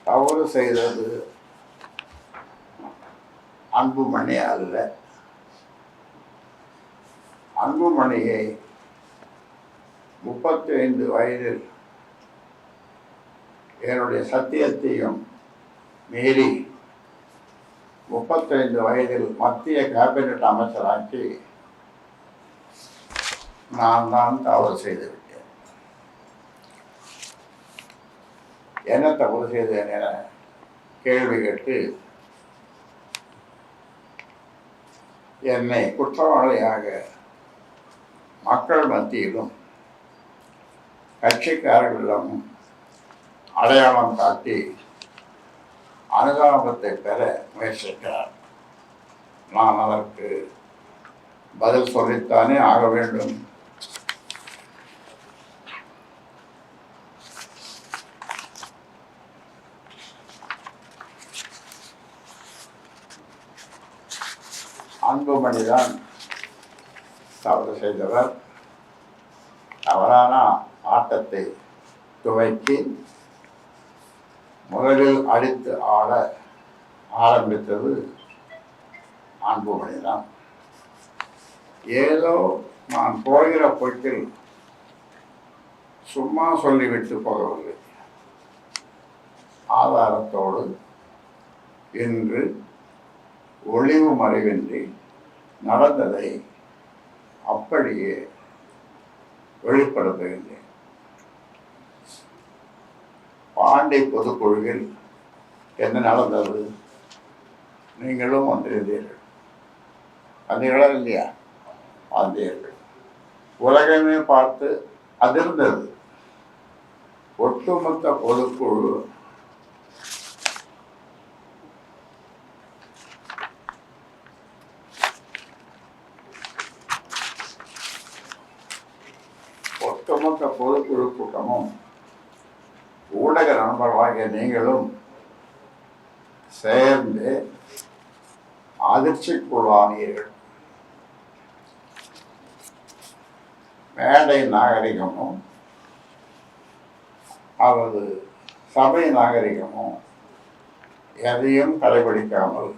தவறு செய்தது அன்புமணி அல்ல. அன்புமணியை 35 வயதில் என்னுடைய சத்தியத்தையும் மீறி 35 வயதில் மத்திய கேபினட் அமைச்சராக்கி நான் தான் தவறு செய்துவிட்டேன். என்ன தவறு செய்தேன் என கேள்வி கேட்டு என்னை குற்றவாளியாக மக்கள் மத்தியிலும் கட்சிக்காரர்களிடமும் அடையாளம் காட்டி அனுதாபத்தை பெற முயற்சிக்கிறார். நான் அதற்கு பதில் சொல்லித்தானே ஆக வேண்டும். அன்புமணிதான் தவறு செய்தவர். தவறான ஆட்டத்தை துவக்கி முதலில் அடித்து ஆட ஆரம்பித்தது அன்புமணிதான். ஏதோ நான் போகிற போக்கில் சும்மா சொல்லிவிட்டு போகவில்லை. ஆதாரத்தோடு இன்று ஒளிவு மறைவின்றி நடந்ததை அப்படியே வெளிப்படுத்துகின்றேன். பாண்டி பொதுக்குழுவில் என்ன நடந்தது நீங்களும் வந்திருந்தீர்கள். வந்தீர்களா இல்லையா? வந்தீர்கள். உலகமே பார்த்து அதிர்ந்தது. ஒட்டுமொத்த பொதுக்குழு பொதுக்குழு கூட்டமும் ஊடக நண்பர்களாகிய நீங்களும் சேர்ந்து அதிர்ச்சிக்குள்ளானீர்கள். மேடை நாகரிகமும் அல்லது சபை நாகரிகமும் எதையும் கடைபிடிக்காமல்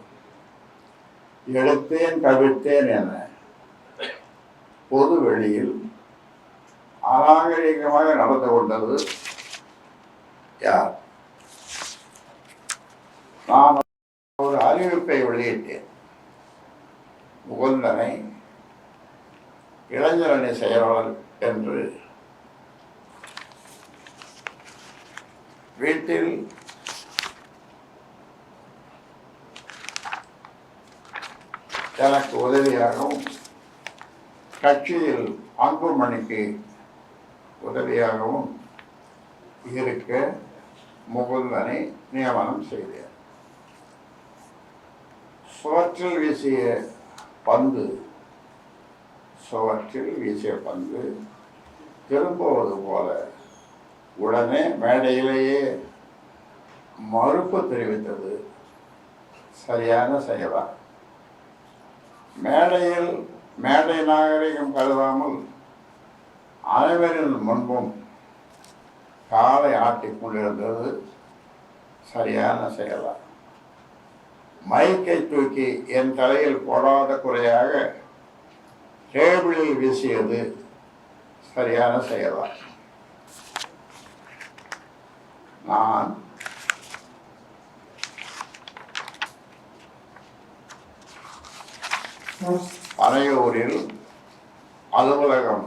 எடுத்தேன் கவிழ்த்தேன் என பொது வெளியில் அநாகரிகமாக நடந்து கொண்டது யார்? நான் ஒரு அறிவிப்பை வெளியிட்டேன். முகுந்தனை இளைஞரணி செயலாளர் என்று வீட்டில் எனக்கு உதவியாகவும் கட்சியில் அன்புமணிக்கு உதவியாகவும் இருக்க முகுந்தனை நியமனம் செய்தார். சுவற்றில் வீசிய பந்து திரும்புவது போல உடனே மேடையிலேயே மறுப்பு தெரிவித்தது சரியான செயலா? மேடை நாகரிகம் கருதாமல் அனைவரின் முன்பும் காலை ஆட்டிக் கொண்டிருந்தது சரியான செயலா? மைக்கை தூக்கி என் தலையில் போடாத குறையாக டேபிளில் வீசியது சரியான செயலா? நான் பனையூரில் அலுவலகம்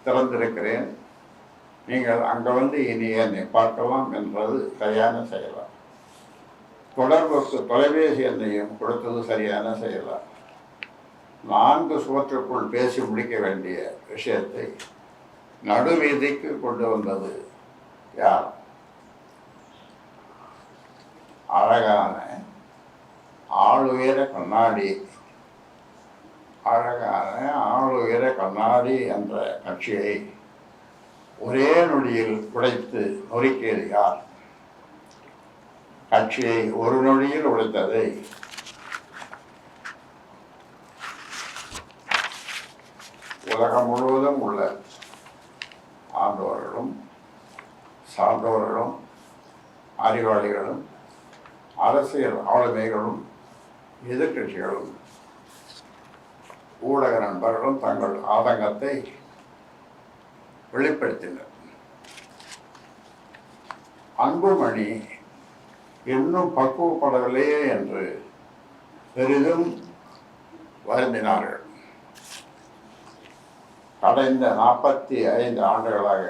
திறந்திருக்கிறேன், நீங்கள் அங்கே வந்து இனி என்னை பார்க்கலாம் என்றது சரியான செயலா? தொடர்புக்கு தொலைபேசி எண்ணையும் கொடுத்தது சரியான செயலா? 4 சுவற்றுக்குள் பேசி முடிக்க வேண்டிய விஷயத்தை நடுவீதிக்கு கொண்டு வந்தது யார்? அழகான ஆளுயர கண்ணாடி என்ற கட்சியை ஒரே நொடியில் உடைத்து நொறுக்கியது யார்? கட்சியை ஒரு நொடியில் உடைத்ததை உலகம் முழுவதும் உள்ள ஆண்டவர்களும் சான்றோர்களும் அறிவாளிகளும் அரசியல் ஆளுமைகளும் எதிர்க்கட்சிகளும் ஊடக நண்பர்களும் தங்கள் ஆதங்கத்தை வெளிப்படுத்தினர். அன்புமணி இன்னும் பக்குவப்படவில்லையே என்று பெரிதும் வருந்தினார்கள். கடந்த 45 ஆண்டுகளாக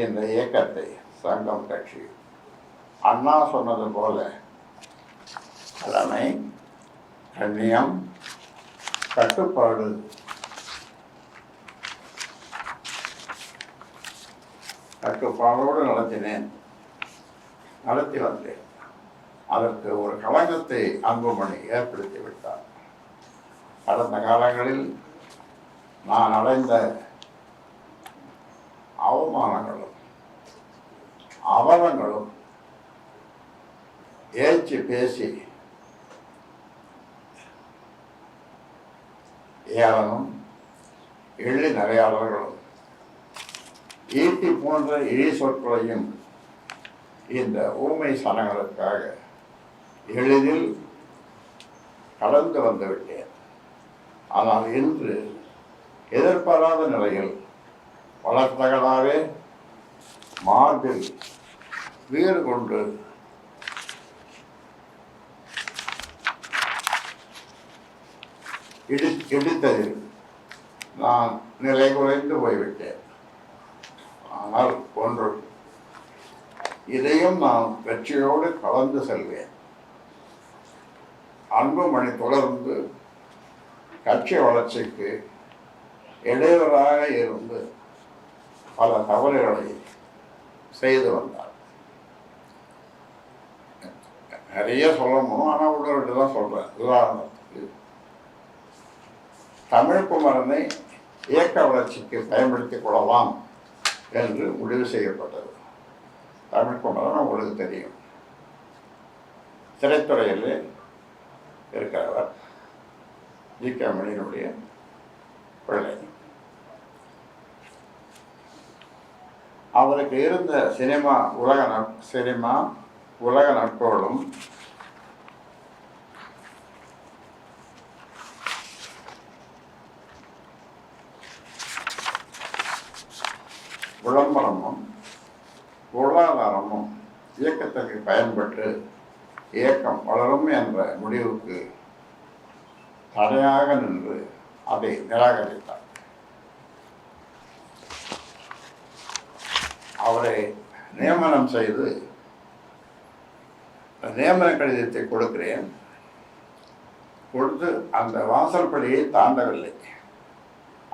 இந்த இயக்கத்தை சங்கம் கட்சி அண்ணா சொன்னது போல தலைமை, கண்ணியம், கட்டுப்பாடு, கட்டுப்பாடோடு நடத்தி வந்தேன். அதற்கு ஒரு களங்கத்தை அன்புமணி ஏற்படுத்தி விட்டார். கடந்த காலங்களில் நான் அடைந்த அவமானங்களும் அவலங்களும் ஏற்றி பேசி ஏளனும் எள்ளி நிறையாளர்களும் ஈட்டி போன்ற இழி சொற்களையும் இந்த ஊமை சனங்களுக்காக எளிதில் கடந்து வந்துவிட்டேன். ஆனால் இன்று எதிர்பாராத நிலையில் வளர்த்தகளாவே மார்பில் வீறு கொண்டு இடித்ததில் நான் நிலை குறைந்து போய்விட்டேன். ஆனால் ஒன்று, இதையும் நான் வெற்றியோடு கலந்து செல்வேன். அன்புமணி தொடர்ந்து கட்சி வளர்ச்சிக்கு இடையூறாக இருந்து பல தவறுகளை செய்து வந்தார். நிறைய சொல்லணும், ஆனால் உடனே தான் சொல்கிறேன். உதாரணத்துக்கு, தமிழ்குமரனை இயக்க வளர்ச்சிக்கு பயன்படுத்திக் கொள்ளலாம் என்று முடிவு செய்யப்பட்டது. தமிழ்குமரன் உங்களுக்கு தெரியும், திரைத்துறையில் இருக்கிறவர், ஜி.கே. மணியினுடைய பிள்ளை. அவருக்கு இருந்த உலக நட்போடும் விளம்பரமும் பொருளாதாரமும் இயக்கத்திற்கு பயன்பட்டு இயக்கம் வளரும் என்ற முடிவுக்கு தடையாக நின்று அதை நிராகரித்தார். அவரை நியமனம் செய்து நியமன கடிதத்தை கொடுக்கிறேன். கொடுத்து அந்த வாசல் படியை தாண்டவில்லை.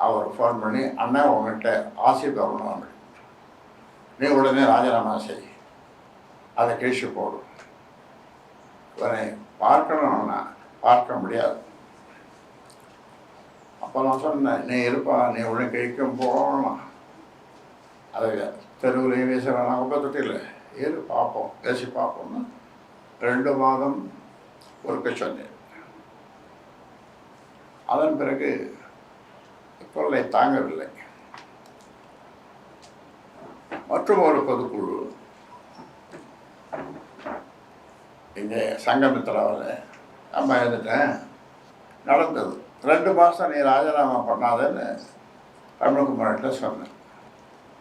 அவர் ஃபோன் பண்ணி, அண்ணா உங்கள்கிட்ட ஆசை தரணும், நீ உடனே ராஜினாமா செய், அதை கழிச்சு போடும். இவரை பார்க்கணும்னா பார்க்க முடியாது. அப்போ நான் சொன்னேன், நீ இருப்பா, நீ உடனே கழிக்கும் போகணும், அதை தெருவுலையும் வீசுகிறாங்க, குப்பத்தொட்டியில் ஏறு பார்ப்போம், பேசி பார்ப்போம்னு 2 மாதம் பொறுக்க சொன்னேன். அதன் பிறகு தொல்லை தாங்கவில்லை. மற்றும் ஒரு பொதுக்குழு இங்கே சங்கமித்திராவில் நம்ம இருந்துட்டேன் நடந்தது. 2 மாதம் நீ ராஜினாமா பண்ணாதன்னு தமிழ்குமரன்கிட்ட சொன்னேன்.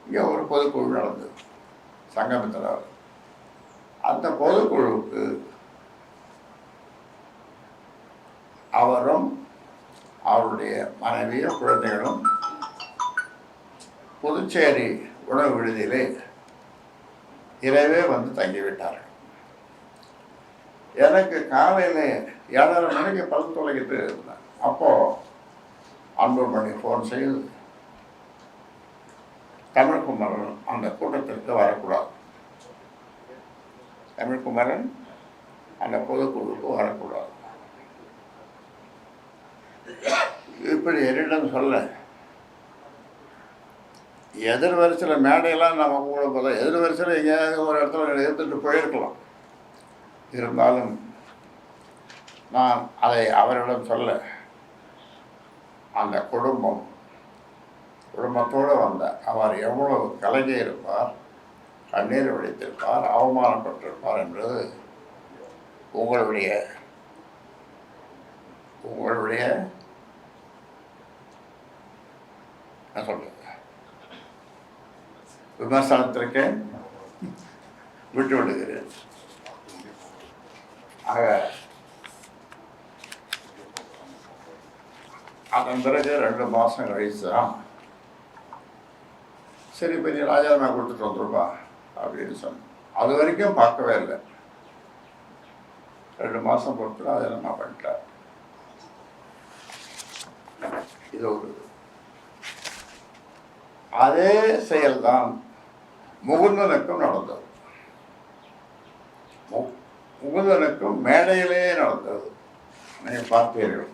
இங்கே ஒரு பொதுக்குழு நடந்தது சங்கமித்திராவில். அந்த பொதுக்குழுவுக்கு அவரும் அவருடைய மனைவியும் குழந்தைகளும் புதுச்சேரி உணவு விடுதியிலே இரவே வந்து தங்கிவிட்டார்கள். எனக்கு காலையில் 7:30 மணிக்கு பல் துளைக்கிட்டு இருந்தேன். அப்போது அன்புமணி ஃபோன் செய்து, தமிழ்குமரன் அந்த கூட்டத்திற்கு வரக்கூடாது, தமிழ்குமரன் அந்த பொதுக்குழுவுக்கு வரக்கூடாது, இப்படி என்னிடம் சொல்ல. எதிர் வரிசையில் மேடையெல்லாம் நம்ம கூட போல எதிர் வரிசையில் எங்கேயாவது ஒரு இடத்துல எடுத்துட்டு போயிருக்கலாம். இருந்தாலும் நான் அதை அவரிடம் சொல்ல, அந்த குடும்பத்தோடு வந்த அவர் எவ்வளவு கலங்கி இருப்பார், கண்ணீர் வடித்திருப்பார், அவமானப்பட்டிருப்பார் என்பது உங்களுடைய நான் சொல்றது விமர்சனத்திற்கு விட்டு விடுகிறேன். ஆக அதன் பிறகு 2 மாதம் கழிச்சு தான் சரி இப்போ நீ ராஜினாமா கொடுத்துட்டு வந்துருப்பா அப்படின்னு சொன்னேன். அது வரைக்கும் பார்க்கவே இல்லை. 2 மாதம் பொறுத்து ராஜினாமா பண்ணிட்டார். இது ஒரு அதே செயல்தான் முகுந்தனுக்கும் நடந்தது. முகுந்தனுக்கும் மேடையிலே நடந்தது. நீங்கள் பார்த்தீர்கள்.